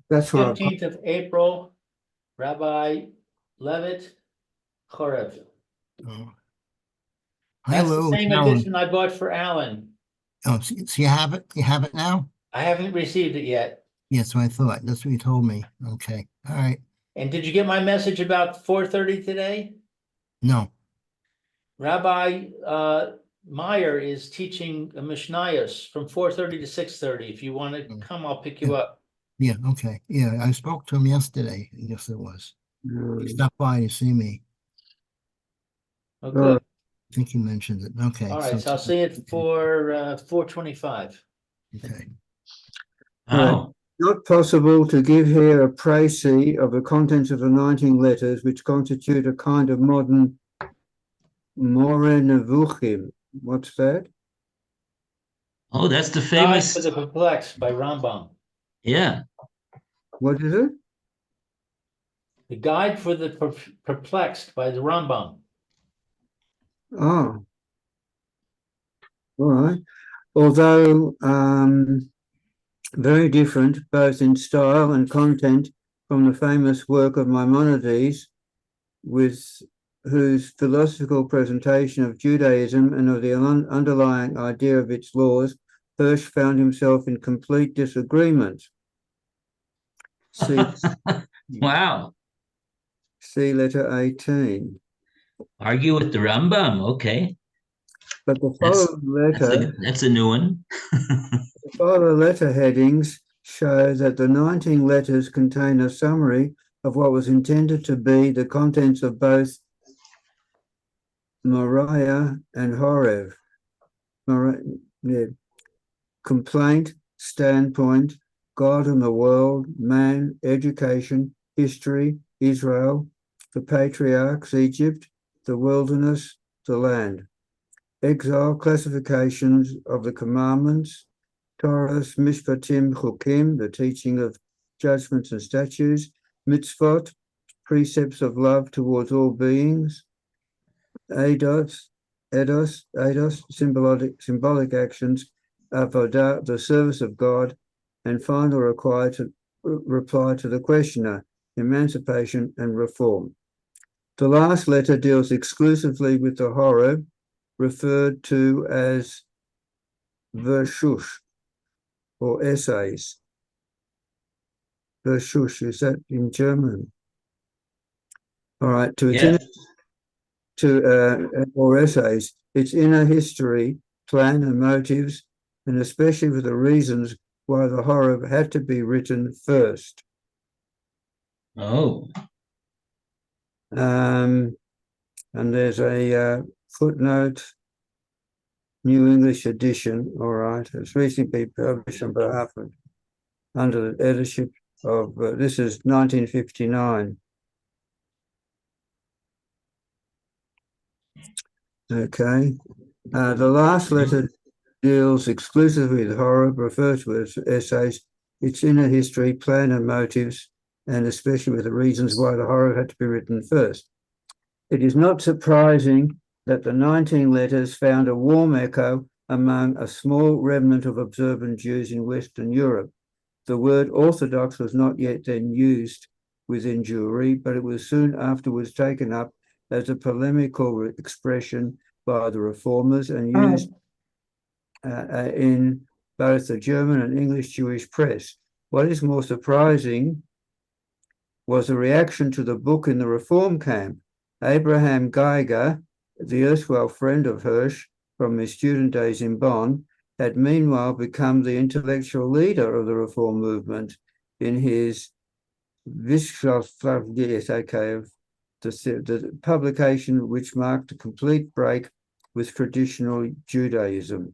That's what I've got. 15th of April, Rabbi Levitt, Horeb. Oh. That's the Hello, same Alan. edition I bought for Alan. Oh, so you have it? You have it now? I haven't received it yet. Yes, what I thought. That's what you told me. Okay. All right. And did you get my message about 4:30 today? No. Rabbi Meyer is teaching a Mishnayos from 4:30 to 6:30. If you want to come, I'll pick Yeah. you up. Yeah. Okay. Yeah. I spoke to him yesterday. Yes, it was. He stopped by to see me. Okay. I think he mentioned it. Okay. All right. So I'll see it for 4:25. Okay. Oh, Not possible to give here a précis of the contents of the 19 letters, which constitute a kind of modern Moreh Nevuchim. What's that? oh, that's the Guide famous. for the Perplexed by Rambam. Yeah. What is it? The Guide for the Perplexed by the Rambam. Oh, all right. Although very different both in style and content from the famous work of Maimonides, with whose philosophical presentation of Judaism and of the underlying idea of its laws, Hirsch found himself in complete disagreement. Wow. See letter 18. Argue with the Rambam. Okay. But the following letter, That's a new one. the following letter headings show that the 19 letters contain a summary of what was intended to be the contents of both Moriah and Horeb. Complaint, standpoint, God and the world, man, education, history, Israel, the patriarchs, Egypt, the wilderness, the land. Exile, classifications of the commandments, Torahs, Mishpatim, Chukim, the teaching of judgments and statutes, Mitzvot, precepts of love towards all beings, Eidos, symbolic actions, Avodah, the service of God, and final reply to the questioner, emancipation and reform. The last letter deals exclusively with the Horeb, referred to as Vershush, or essays. Vershush, is that in German? All right, or essays, its inner history, plan and motives, and especially for the reasons why the Horeb had to be written first. Oh. And there's a footnote, New English edition, all right, it's recently published on behalf of, under the editorship of, this is 1959. Okay, the last letter deals exclusively with Horeb, referred to as essays, its inner history, plan and motives, and especially with the reasons why the Horeb had to be written first. It is not surprising that the 19 letters found a warm echo among a small remnant of observant Jews in Western Europe. The word Orthodox was not yet then used within Jewry, but it was soon afterwards taken up as a polemical expression by the reformers and used in both the German and English Jewish press. What is more surprising was the reaction to the book in the reform camp. Abraham Geiger, the erstwhile friend of Hirsch from his student days in Bonn, had meanwhile become the intellectual leader of the reform movement in his Wissenschaftsgeschichte, the publication which marked a complete break with traditional Judaism.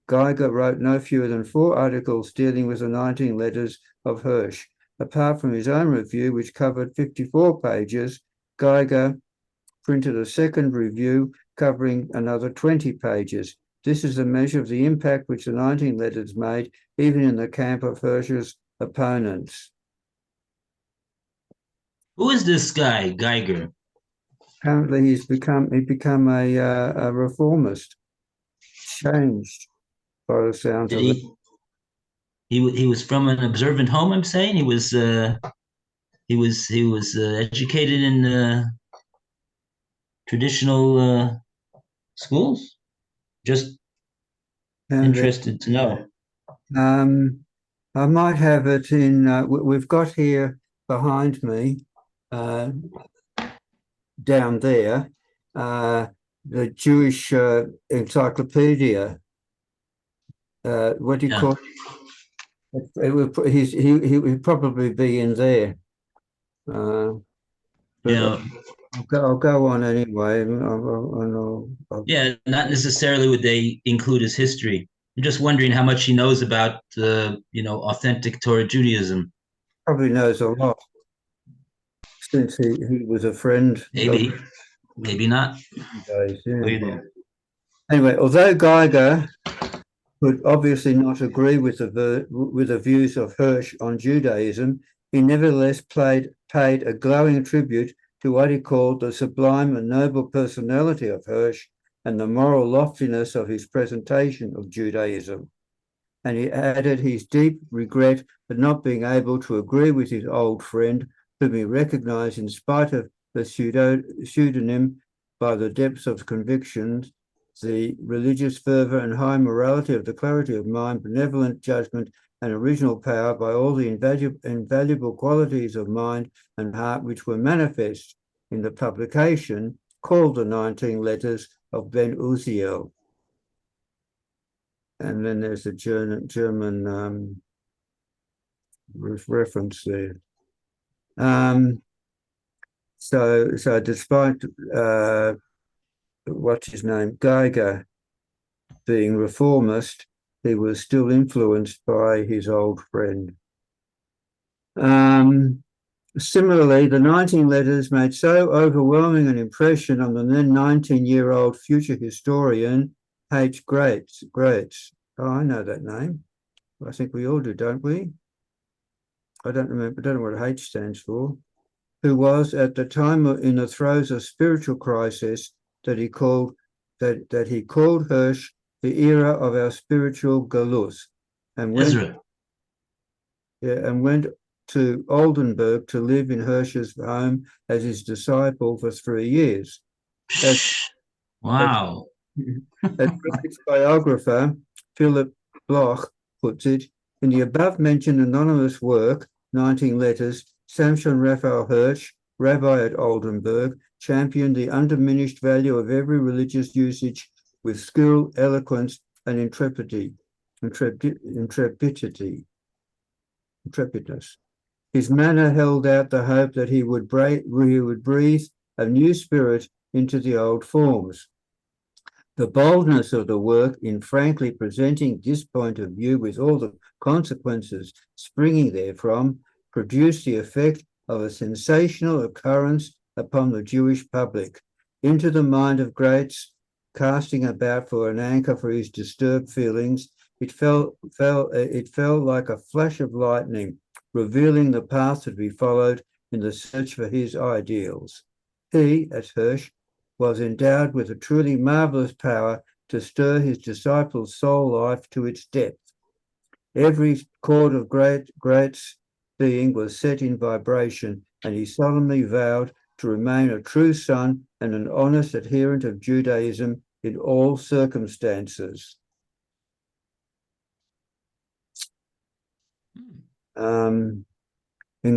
Geiger wrote no fewer than 4 articles dealing with the 19 letters of Hirsch. Apart from his own review, which covered 54 pages, Geiger printed a second review covering another 20 pages. This is a measure of the impact which the 19 letters made, even in the camp of Hirsch's opponents. Who is this guy, Geiger? Apparently, he's become a reformist. Changed by the sounds of it. he was from an observant home. I'm saying he was educated in traditional schools. Just And interested to know. I might have it in, we've got here behind me, down there, the Jewish encyclopedia. What do you Yeah. call it? He would probably be in there. But Yeah. I'll go on anyway. Yeah, not necessarily would they include his history. I'm just wondering how much he knows about authentic Torah Judaism. Probably knows a lot since he was a friend of Maybe, maybe not. days. Yeah. Way there. Anyway, although Geiger could obviously not agree with the views of Hirsch on Judaism, he nevertheless paid a glowing tribute to what he called the sublime and noble personality of Hirsch and the moral loftiness of his presentation of Judaism. And he added his deep regret at not being able to agree with his old friend, whom he recognized in spite of the pseudonym by the depths of convictions, the religious fervor and high morality of the clarity of mind, benevolent judgment, and original power by all the invaluable qualities of mind and heart which were manifest in the publication called the 19 Letters of Ben Uziel. And then there's a German reference there. So despite what's his name, Geiger being reformist, he was still influenced by his old friend. Similarly, the 19 Letters made so overwhelming an impression on the then 19-year-old future historian H. Graetz. Oh, I know that name. I think we all do, don't we? I don't know what H stands for. Who was at the time in the throes of spiritual crisis that he called Hirsch the era of our spiritual galus, and went to Oldenburg to live in Hirsch's home as his disciple for 3 years. Wow. As Graetz biographer Philip Bloch puts it, in the above-mentioned anonymous work, 19 Letters, Samson Raphael Hirsch, rabbi at Oldenburg, championed the undiminished value of every religious usage with skill, eloquence, and intrepidness. His manner held out the hope that he would breathe a new spirit into the old forms. The boldness of the work in frankly presenting this point of view with all the consequences springing therefrom produced the effect of a sensational occurrence upon the Jewish public. Into the mind of Graetz, casting about for an anchor for his disturbed feelings, it fell like a flash of lightning, revealing the path to be followed in the search for his ideals. He, as Hirsch, was endowed with a truly marvelous power to stir his disciples' soul life to its depth. Every chord of Graetz' being was set in vibration, and he solemnly vowed to remain a true son and an honest adherent of Judaism in all circumstances. In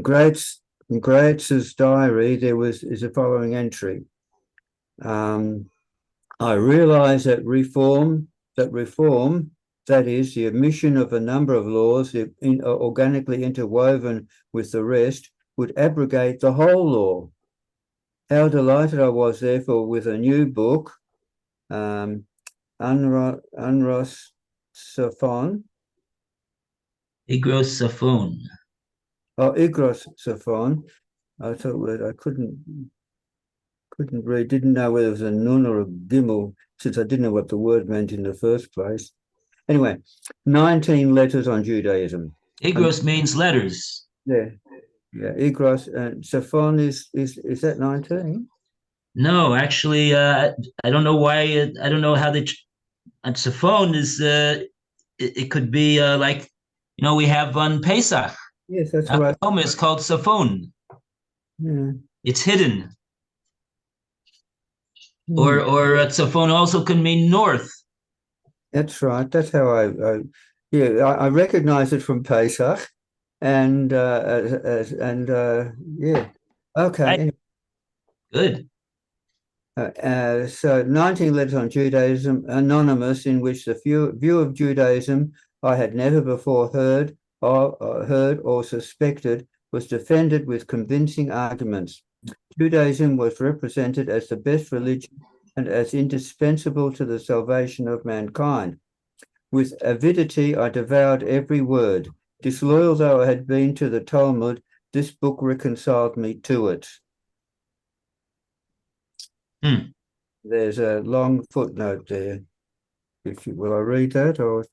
Graetz's diary, is the following entry. I realize that reform, that is, the omission of a number of laws organically interwoven with the rest, would abrogate the whole law. How delighted I was, therefore, with a new book, Unros Safon. Igros Safon. Oh, Igros Safon. I thought I couldn't read, didn't know whether it was a nun or a gimel, since I didn't know what the word meant in the first place. Anyway, 19 Letters on Judaism. Igros means letters. Yeah, Igros and Safon is that 19? No, actually, I don't know why. I don't know how they. And Safon is. It could be like we have on Pesach. Yes, that's Our right. Talmud is called Safon. Yeah. It's hidden. Hmm. Or Safon also can mean north. That's right. That's how I recognize it from Pesach, and yeah. Okay. Right. Good. So 19 letters on Judaism, anonymous, in which the view of Judaism I had never before heard or suspected was defended with convincing arguments. Judaism was represented as the best religion and as indispensable to the salvation of mankind. With avidity, I devoured every word. Disloyal though I had been to the Talmud, this book reconciled me to it. Hmm. There's a long footnote there. Will I read that, or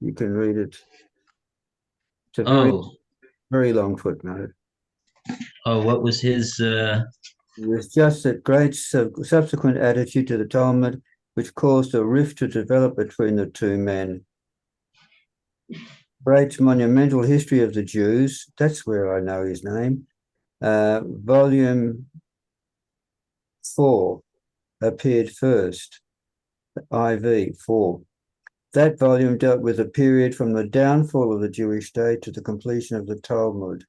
you can read it? It's a very long footnote. What was his? It was just that great subsequent attitude to the Talmud, which caused a rift to develop between the two men. Great's monumental history of the Jews. That's where I know his name. Volume 4 appeared first. IV 4. That volume dealt with a period from the downfall of the Jewish state to the completion of the Talmud.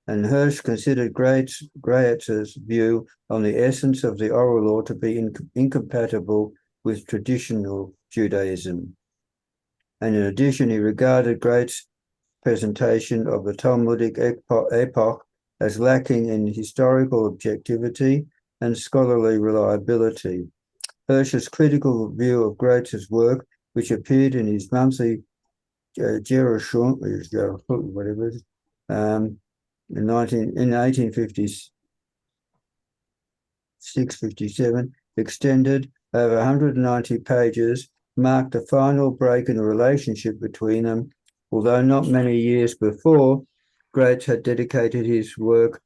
And Hirsch considered Graitz's view on the essence of the oral law to be incompatible with traditional Judaism. And in addition, he regarded Graitz's presentation of the Talmudic epoch as lacking in historical objectivity and scholarly reliability. Hirsch's critical view of Graitz's work, which appeared in his monthly Jerusalem, whatever it is, in 1856-57, extended over 190 pages, marked a final break in the relationship between them, although not many years before, Graitz had dedicated his work,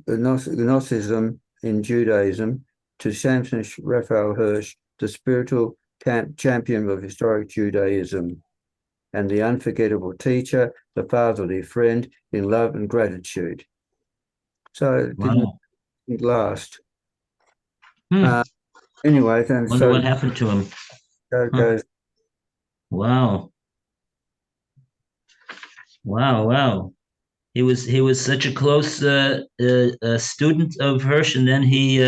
Gnosticism in Judaism, to Samson Raphael Hirsch, the spiritual champion of historic Judaism, and the unforgettable teacher, the fatherly friend in love and gratitude. So it didn't last. Anyway, then Wonder what happened to him. So it goes. Wow. Wow. He was such a close student of Hirsch, and then he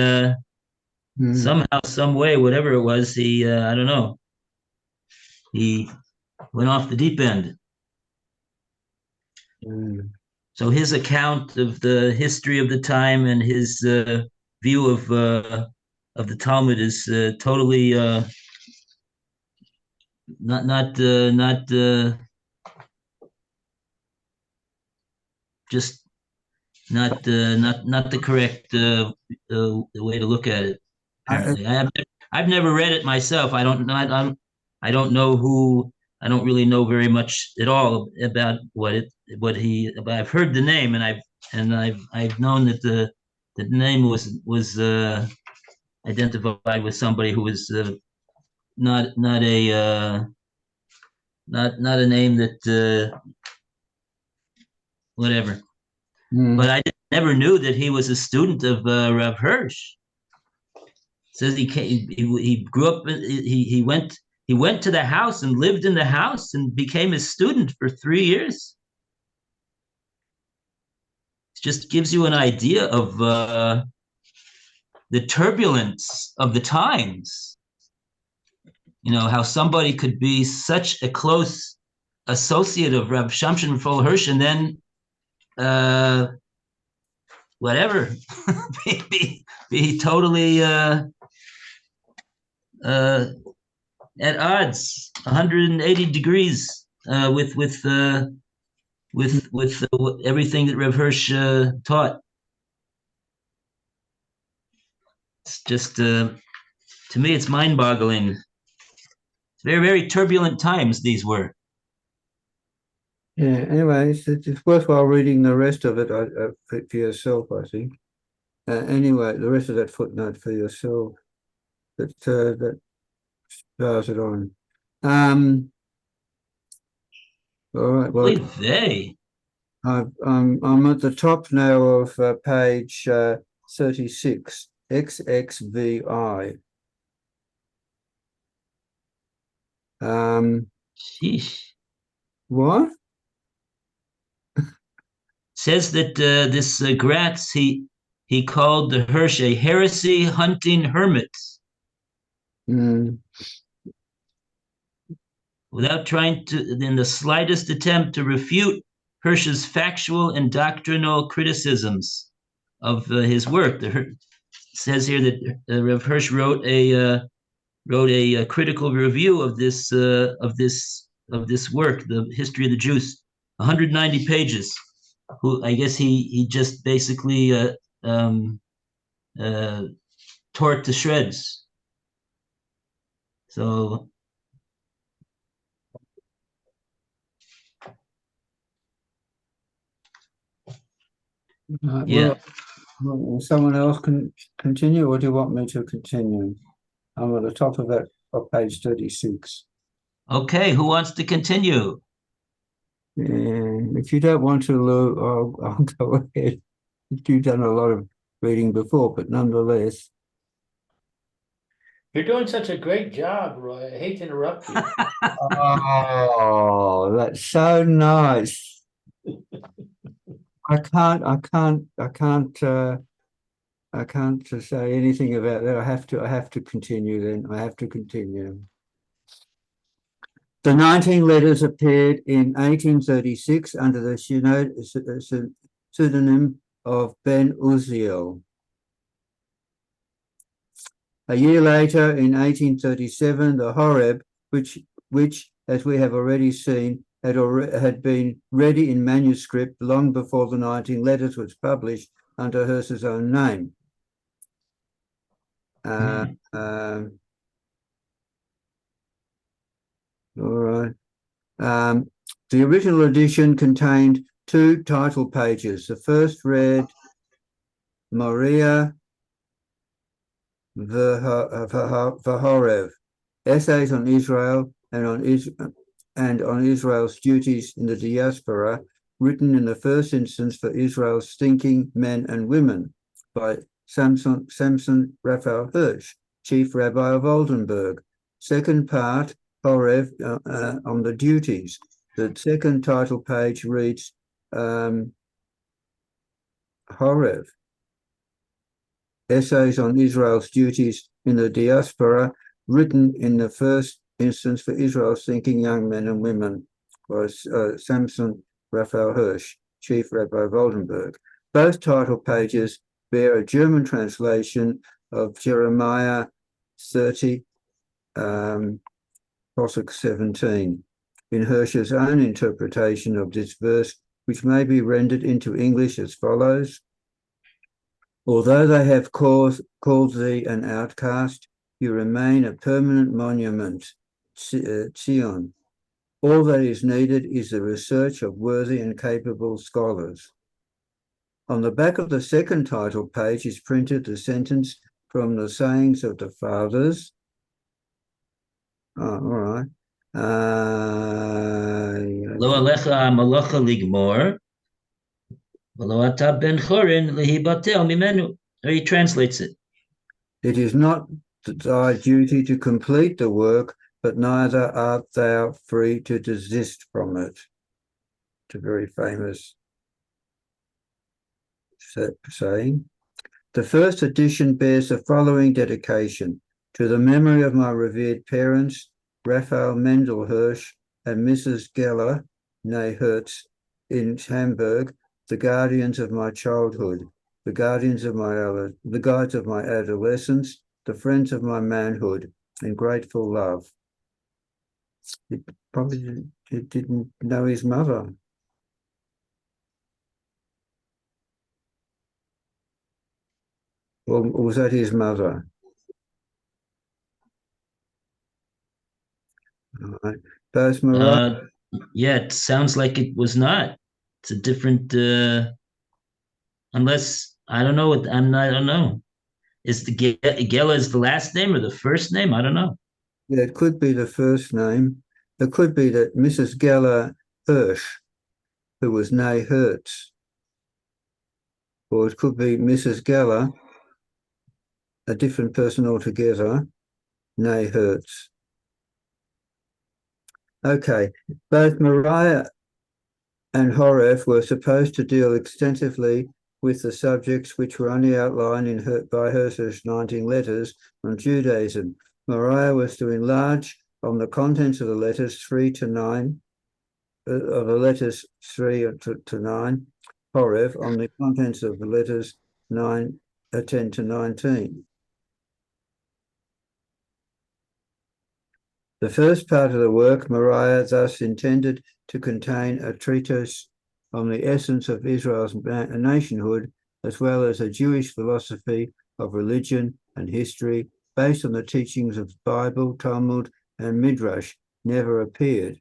somehow, some way, whatever it was, he I don't know. He went off the deep end. So his account of the history of the time and his view of the Talmud is totally not just not the correct way to look at it. Apparently, I've never read it myself. I don't know. I don't know who. I don't really know very much at all about what he. But I've heard the name, and I've known that the name was identified with somebody who was not a name that whatever. But I never knew that he was a student of Rav Hirsch. Says he grew up. He went to the house and lived in the house and became his student for 3 years. It just gives you an idea of the turbulence of the times. How somebody could be such a close associate of Rav Shamshin Raphael Hirsch and then whatever, be totally at odds, 180 degrees with everything that Rav Hirsch taught. It's just to me, it's mind-boggling. It's very, very turbulent times these were. Yeah. Anyway, it's worthwhile reading the rest of it for yourself, I think. Anyway, the rest of that footnote for yourself. That spells it on. All right. Well, Only they. I'm at the top now of page 36, XXVI. Sheesh. What? Says that this Gratz, he called the Hirsch a heresy hunting hermit Mm, without trying to, in the slightest attempt to refute Hirsch's factual and doctrinal criticisms of his work. Says here that Rev Hirsch wrote a critical review of this work, the History of the Jews, 190 pages. Who I guess he just basically tore it to shreds. So yeah. Well, someone else can continue, or do you want me to continue? I'm at the top of that of page 36. Okay, who wants to continue? If you don't want to, Lou, I'll go ahead. You've done a lot of reading before, but nonetheless. You're doing such a great job, Roy. I hate to interrupt you. Oh, that's so nice. I can't say anything about that. I have to continue then. I have to continue. The 19 letters appeared in 1836 under the pseudonym of Ben Uziel. A year later, in 1837, the Horeb, which, as we have already seen, had been ready in manuscript long before the 19 letters was published under Hirsch's own name. All right. The original edition contained 2 title pages. The first read Moria V'Horev, Essays on Israel and on Israel's duties in the diaspora, written in the first instance for Israel's thinking men and women by Samson Raphael Hirsch, Chief Rabbi of Oldenburg. Second part, Horeb, on the duties. The second title page reads Horeb, Essays on Israel's duties in the diaspora, written in the first instance for Israel's thinking young men and women, by Samson Raphael Hirsch, Chief Rabbi of Oldenburg. Both title pages bear a German translation of Jeremiah 30, Pasuk 17, in Hirsch's own interpretation of this verse, which may be rendered into English as follows. Although they have called thee an outcast, you remain a permanent monument, Zion. All that is needed is the research of worthy and capable scholars. On the back of the second title page is printed the sentence from the sayings of the fathers. Oh, all right. Lo alecha malacha ligmor, v'lo ata ben chorin lehibatel mimenu. Or he translates it. It is not thy duty to complete the work, but neither art thou free to desist from it. It's a very famous saying. The first edition bears the following dedication: to the memory of my revered parents, Raphael Mendel Hirsch and Mrs. Geller, née Hertz, in Hamburg, the guardians of my childhood, the guides of my adolescence, the friends of my manhood, in grateful love. He probably didn't know his mother. Or was that his mother? All right. Both Yeah, it sounds like it was not. It's a different, unless I don't know what I don't know. Is the Gela is the last name or the first name? I don't know. Yeah, it could be the first name. It could be that Mrs. Geller Hirsch, who was née Hertz. Or it could be Mrs. Geller, a different person altogether, née Hertz. Okay, both Moriah and Horeb were supposed to deal extensively with the subjects which were only outlined by Hirsch's 19 letters on Judaism. Moriah was to enlarge on the contents of the letters 3 to 9, of the letters 3 to 9, Horeb on the contents of the letters 10 to 19. The first part of the work, Moriah, thus intended to contain a treatise on the essence of Israel's nationhood, as well as a Jewish philosophy of religion and history based on the teachings of the Bible, Talmud, and Midrash, never appeared.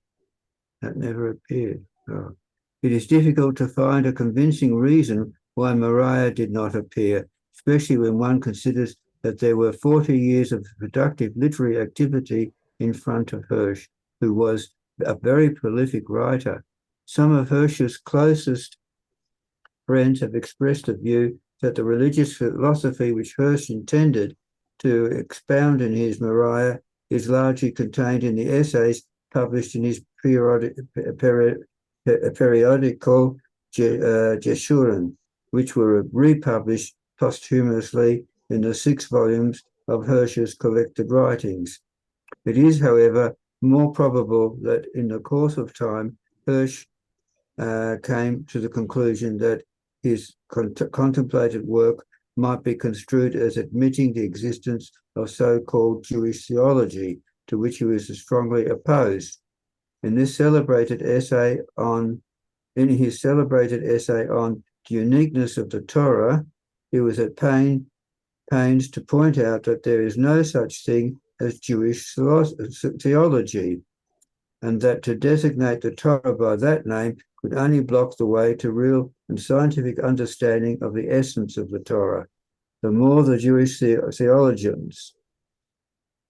That never appeared. Oh. It is difficult to find a convincing reason why Moriah did not appear, especially when one considers that there were 40 years of productive literary activity in front of Hirsch, who was a very prolific writer. Some of Hirsch's closest friends have expressed the view that the religious philosophy which Hirsch intended to expound in his Moriah is largely contained in the essays published in his periodical Jeshurim, which were republished posthumously in the 6 volumes of Hirsch's collected writings. It is, however, more probable that in the course of time, Hirsch came to the conclusion that his contemplated work might be construed as admitting the existence of so-called Jewish theology, to which he was strongly opposed. In his celebrated essay on the uniqueness of the Torah, he was at pains to point out that there is no such thing as Jewish theology, and that to designate the Torah by that name could only block the way to real and scientific understanding of the essence of the Torah. The more the Jewish theologians,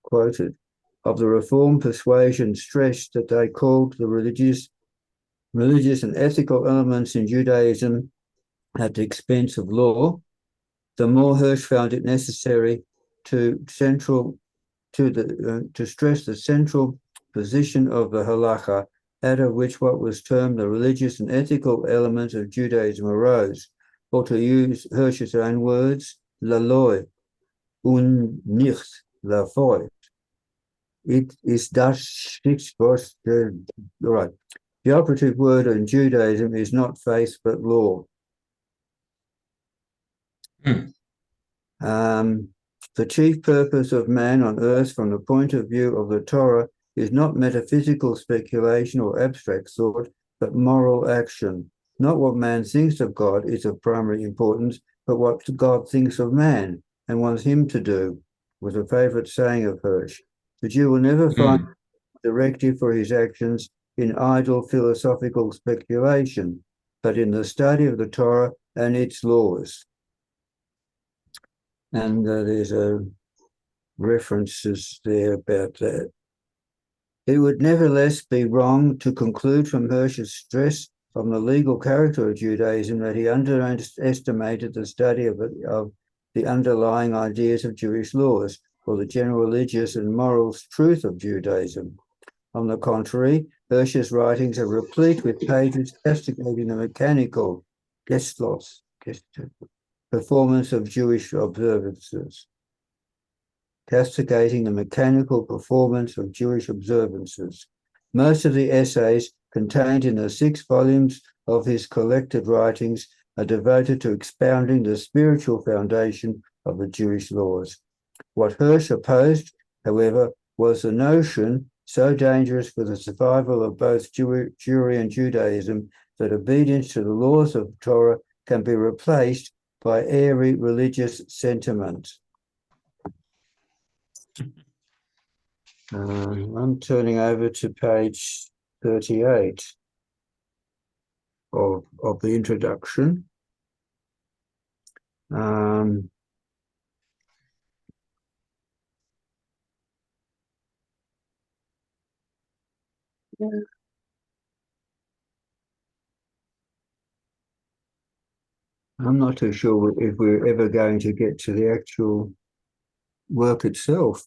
quoted, of the Reform persuasion stressed that they called the religious and ethical elements in Judaism at the expense of law, the more Hirsch found it necessary to stress the central position of the halacha, out of which what was termed the religious and ethical elements of Judaism arose, or to use Hirsch's own words, laloi, und nicht lafoi. It is das was right. The operative word in Judaism is not faith but law. The chief purpose of man on earth from the point of view of the Torah is not metaphysical speculation or abstract thought, but moral action. Not what man thinks of God is of primary importance, but what God thinks of man and wants him to do, was a favorite saying of Hirsch. The Jew will never find directive for his actions in idle philosophical speculation, but in the study of the Torah and its laws. And there's references there about that. It would nevertheless be wrong to conclude from Hirsch's stress on the legal character of Judaism that he underestimated the study of the underlying ideas of Jewish laws or the general religious and moral truth of Judaism. On the contrary, Hirsch's writings are replete with pages castigating the mechanical performance of Jewish observances. Castigating the mechanical performance of Jewish observances. Most of the essays contained in the 6 volumes of his collected writings are devoted to expounding the spiritual foundation of the Jewish laws. What Hirsch opposed, however, was the notion, so dangerous for the survival of both Jewry and Judaism, that obedience to the laws of Torah can be replaced by airy religious sentiment. I'm turning over to page 38 of the introduction. I'm not too sure if we're ever going to get to the actual work itself.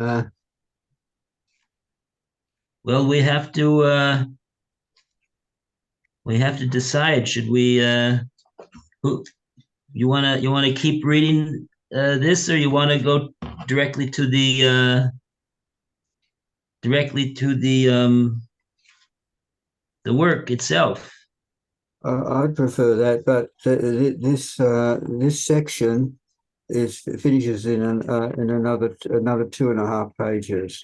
Uh, Well, we have to decide. Should we? Who you wanna keep reading this, or you want to go directly to the work itself? I'd prefer that, but this section finishes in another 2.5 pages.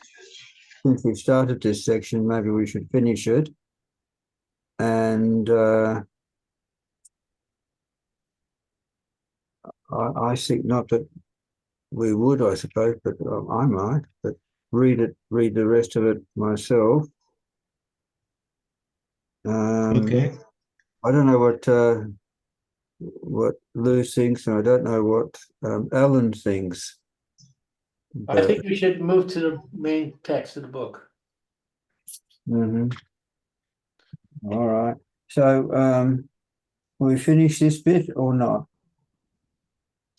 Since we started this section, maybe we should finish it. And I think not that we would, I suppose, but I might. But read the rest of it myself. Okay. I don't know what Lou thinks, and I don't know what Alan thinks. I think we should move to the main text of the book. Mhm. All right. So will we finish this bit or not?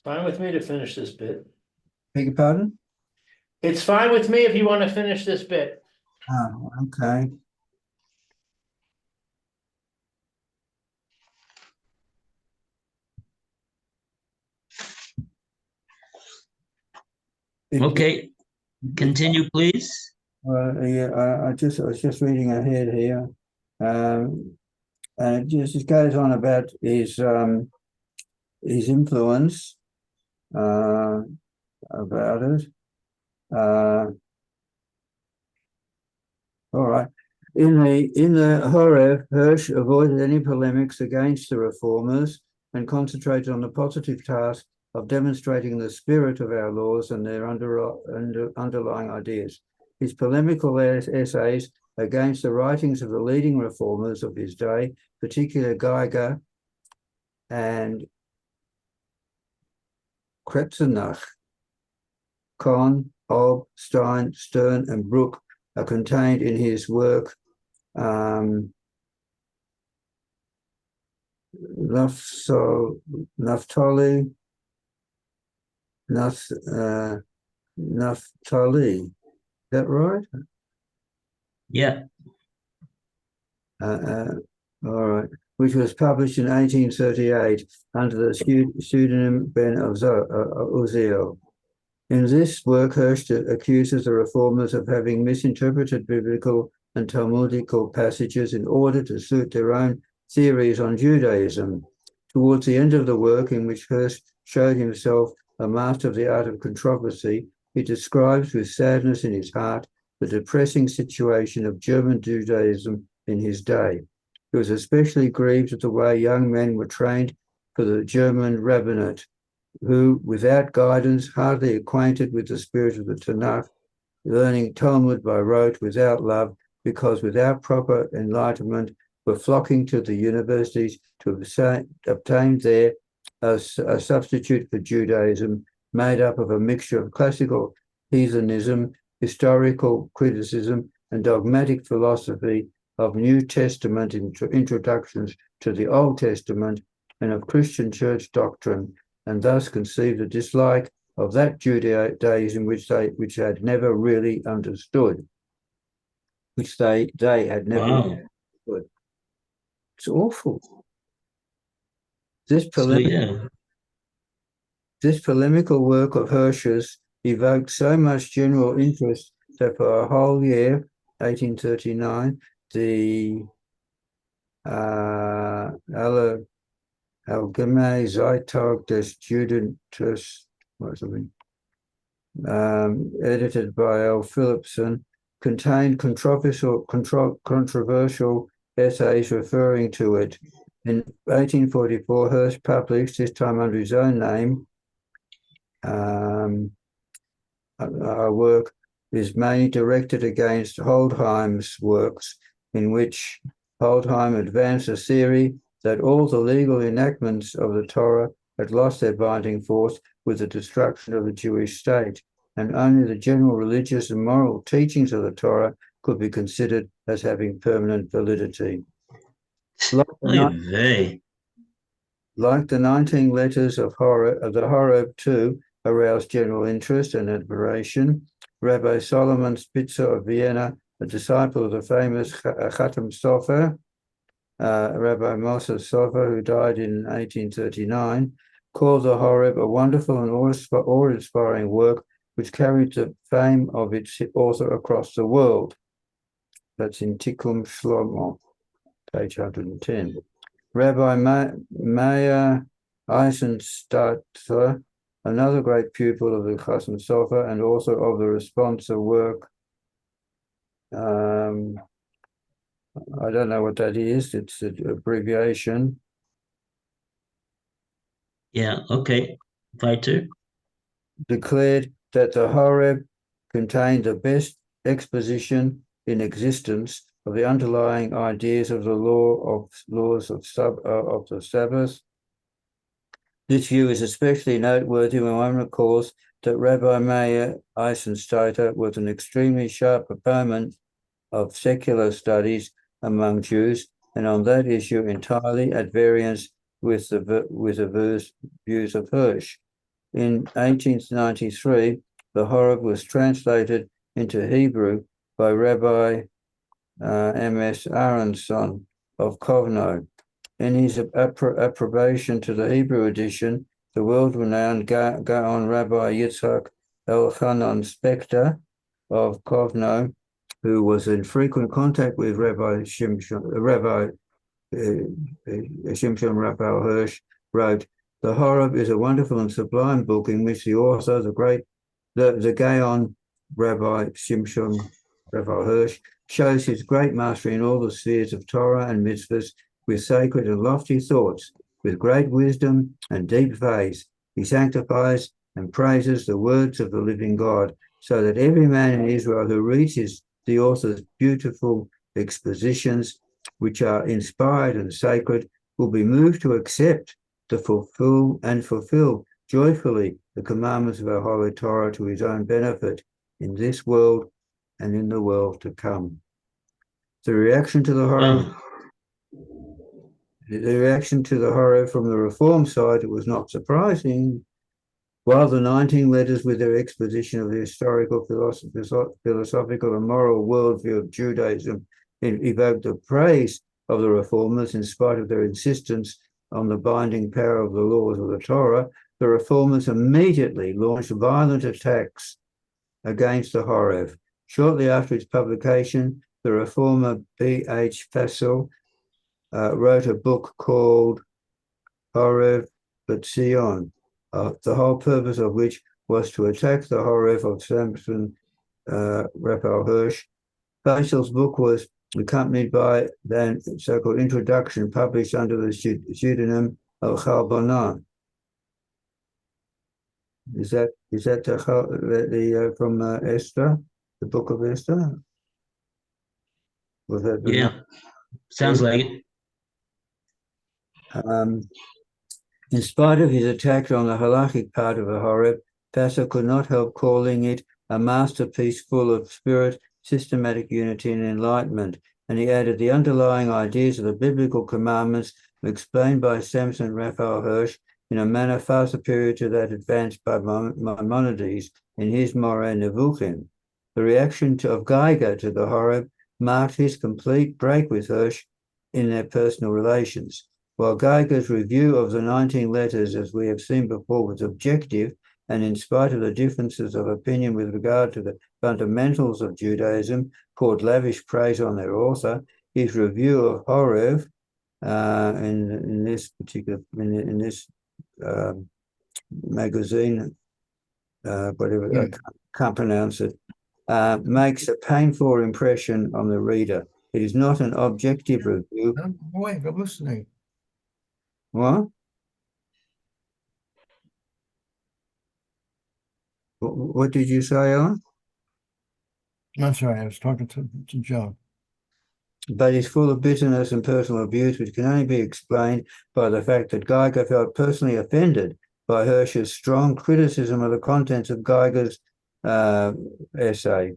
Fine with me to finish this bit. Beg your pardon? It's fine with me if you want to finish this bit. Oh, okay. Okay. Continue, please. Yeah, I was just reading ahead here, and it just goes on about his influence about it. All right. In the Horeb, Hirsch avoided any polemics against the reformers and concentrated on the positive task of demonstrating the spirit of our laws and their underlying ideas. His polemical essays against the writings of the leading reformers of his day, particularly Geiger and Kretzenach, Kohn, Hobb, Stein, Stern, and Brooke, are contained in his work Naphtali, is that right? Yeah. All right. Which was published in 1838 under the pseudonym Ben Uziel. In this work, Hirsch accuses the reformers of having misinterpreted biblical and Talmudical passages in order to suit their own theories on Judaism. Towards the end of the work, in which Hirsch showed himself a master of the art of controversy, he describes with sadness in his heart the depressing situation of German Judaism in his day. He was especially grieved at the way young men were trained for the German rabbinate, who, without guidance, hardly acquainted with the spirit of the Tanakh, learning Talmud by rote without love, because without proper enlightenment, were flocking to the universities to obtain there a substitute for Judaism made up of a mixture of classical heathenism, historical criticism, and dogmatic philosophy, of New Testament introductions to the Old Testament, and of Christian church doctrine, and thus conceived a dislike of that Judaism which they had never really understood, which they had never understood. It's awful. This polemical work of Hirsch's evoked so much general interest that for a whole year, 1839, the Allgemeine Zeitung des Judentum, edited by L. Philipson, contained controversial essays referring to it. In 1844, Hirsch published, this time under his own name, a work is mainly directed against Holdheim's works, in which Holdheim advanced a theory that all the legal enactments of the Torah had lost their binding force with the destruction of the Jewish state, and only the general religious and moral teachings of the Torah could be considered as having permanent validity. Like the, Oy ni- vey. like the 19 letters of the Horeb too aroused general interest and admiration. Rabbi Solomon Spitzer of Vienna, a disciple of the famous Chatam Sofer, Rabbi Moses Sofer, who died in 1839, called the Horeb a wonderful and awe-inspiring work which carried the fame of its author across the world. That's in Tikkun Shlomo, page 110. Rabbi Meir Eisenstaedter, another great pupil of the Chassam Sofer and author of the responsa work. I don't know what that is. It's an abbreviation. Yeah, okay. Weiter. Declared that the Horeb contained the best exposition in existence of the underlying ideas of the laws of the Sabbath. This view is especially noteworthy when one recalls that Rabbi Meir Eisenstaedter was an extremely sharp opponent of secular studies among Jews, and on that issue entirely at variance with the views of Hirsch. In 1893, the Horeb was translated into Hebrew by Rabbi M.S. Aronson of Kovno. In his approbation to the Hebrew edition, the world-renowned Gaon Rabbi Yitzhak Elchanan Spector of Kovno, who was in frequent contact with Rabbi Shimshon Raphael Hirsch, wrote, "The Horeb is a wonderful and sublime book in which the author, the Gaon Rabbi Shimshon Raphael Hirsch, shows his great mastery in all the spheres of Torah and mitzvahs with sacred and lofty thoughts, with great wisdom and deep faith. He sanctifies and praises the words of the living God, so that every man in Israel who reads the author's beautiful expositions, which are inspired and sacred, will be moved to accept to fulfill joyfully the commandments of our Holy Torah to his own benefit in this world and in the world to come." The reaction to the Horeb from the Reform side was not surprising. While the 19 letters with their exposition of the historical, philosophical, and moral worldview of Judaism evoked the praise of the Reformers in spite of their insistence on the binding power of the laws of the Torah, the Reformers immediately launched violent attacks against the Horeb. Shortly after its publication, the reformer B.H. Fassel wrote a book called Horeb Batzion, the whole purpose of which was to attack the Horeb of Samson Raphael Hirsch. Fassel's book was accompanied by the so-called introduction published under the pseudonym of Chalbonan. Is that the from Esther, the book of Esther? Was that Yeah, sounds like it. In spite of his attack on the halachic part of the Horeb, Fassel could not help calling it a masterpiece full of spirit, systematic unity, and enlightenment. And he added the underlying ideas of the biblical commandments explained by Samson Raphael Hirsch in a manner far superior to that advanced by Maimonides in his Moreh Nevuchim. The reaction of Geiger to the Horeb marked his complete break with Hirsch in their personal relations. While Geiger's review of the 19 letters, as we have seen before, was objective, and in spite of the differences of opinion with regard to the fundamentals of Judaism, poured lavish praise on their author, his review of Horeb in this particular magazine, whatever, I can't pronounce it, makes a painful impression on the reader. It is not an objective review. Wait, I'm listening. What? What did you say, Alan? I'm sorry, I was talking to Joe. But is full of bitterness and personal abuse, which can only be explained by the fact that Geiger felt personally offended by Hirsch's strong criticism of the contents of Geiger's essay,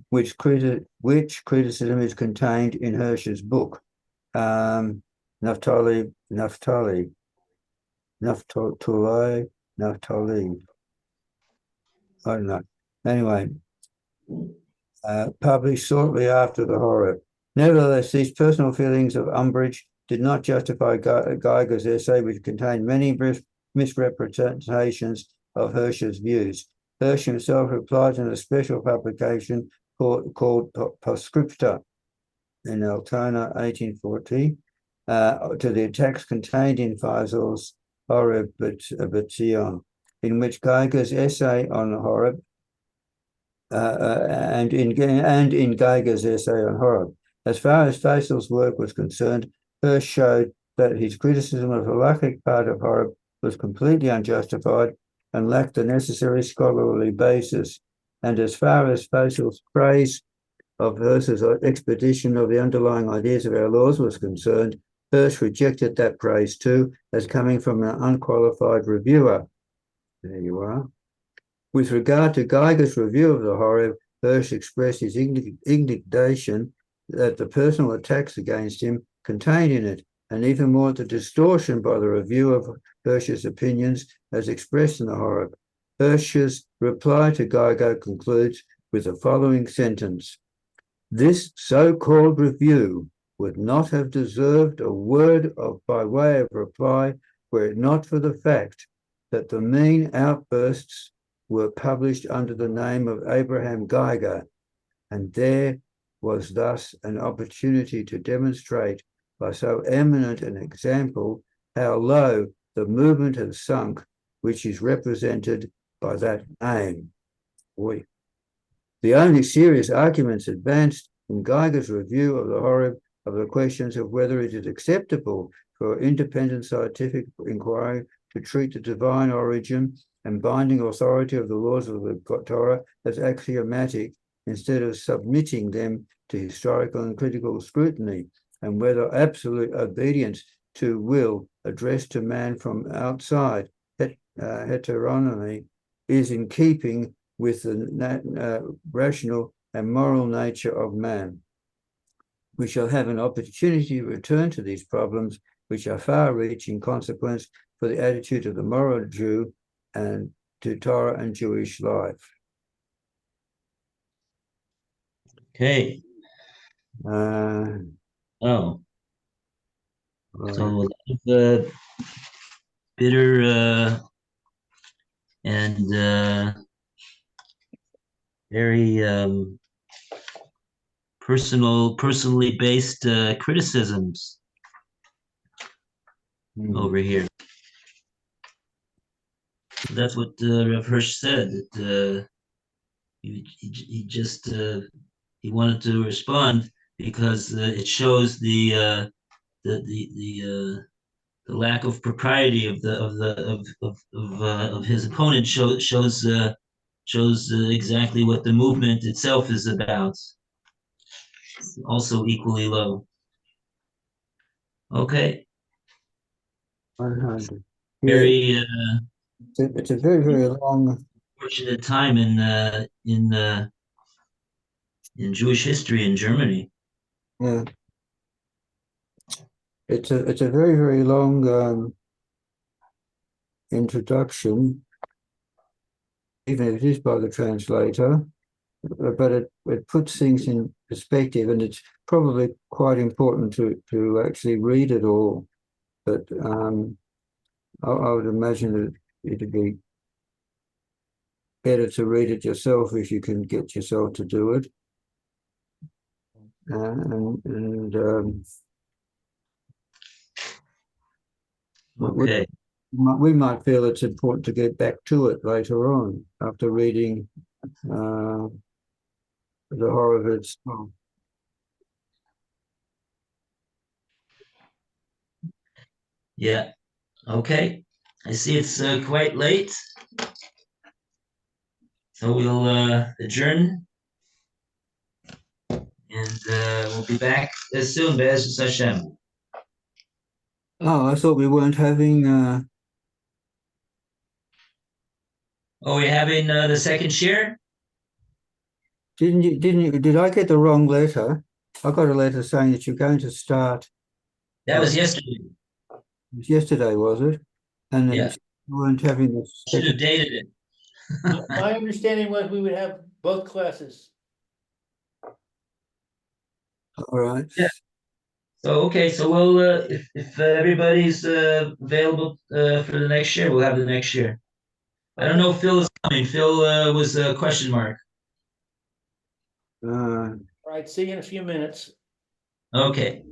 which criticism is contained in Hirsch's book. Naphtali, Naphtali, Naphtali, Naphtali. I don't know. Anyway, published shortly after the Horeb. Nevertheless, these personal feelings of umbrage did not justify Geiger's essay, which contained many misrepresentations of Hirsch's views. Hirsch himself replied in a special publication called Postscripta in Altona, 1840, to the attacks contained in Faisal's Horeb Batzion, in which Geiger's essay on Horeb and in Geiger's essay on Horeb. As far as Faisal's work was concerned, Hirsch showed that his criticism of the halachic part of Horeb was completely unjustified and lacked the necessary scholarly basis. And as far as Faisal's praise of Hirsch's expedition of the underlying ideas of our laws was concerned, Hirsch rejected that praise too as coming from an unqualified reviewer. There you are. With regard to Geiger's review of the Horeb, Hirsch expressed his indignation that the personal attacks against him contained in it, and even more the distortion by the review of Hirsch's opinions as expressed in the Horeb. Hirsch's reply to Geiger concludes with the following sentence: "This so-called review would not have deserved a word by way of reply were it not for the fact that the mean outbursts were published under the name of Abraham Geiger, and there was thus an opportunity to demonstrate by so eminent an example how low the movement has sunk, which is represented by that name." Boy. The only serious arguments advanced in Geiger's review of the Horeb of the questions of whether it is acceptable for independent scientific inquiry to treat the divine origin and binding authority of the laws of the Torah as axiomatic instead of submitting them to historical and critical scrutiny, and whether absolute obedience to will addressed to man from outside heteronomy is in keeping with the rational and moral nature of man. We shall have an opportunity to return to these problems, which are far-reaching consequence for the attitude of the moral Jew and to Torah and Jewish life. Okay. Right. So a lot of bitter and very personally based criticisms over here. That's what Rav Hirsch said. That he just he wanted to respond because it shows the lack of propriety of his opponent. Shows exactly what the movement itself is about. Also equally low. Okay. 100. Very It's a very, very long. fortunate time in Jewish history in Germany. Yeah. It's a very, very long introduction, even if it is by the translator, but it puts things in perspective, and it's probably quite important to actually read it all. But I would imagine that it'd be better to read it yourself if you can get yourself to do it. Okay. We might feel it's important to get back to it later on after reading the Horeb itself. Yeah. Okay. I see it's quite late, so we'll adjourn, and we'll be back as soon, Be'ez Hashem. Oh, I thought we weren't having. Oh, we're having the second share? Did I get the wrong letter? I got a letter saying that you're going to start. That was yesterday. It was yesterday, was it? And then Yeah. you weren't having the Should have second. dated it. My understanding was we would have both classes. All right. Yeah. So, okay, so we'll, if everybody's available for the next year, we'll have the next year. I don't know if Phil is coming. Phil was a question mark. Uh, All right, see you in a few minutes. Okay.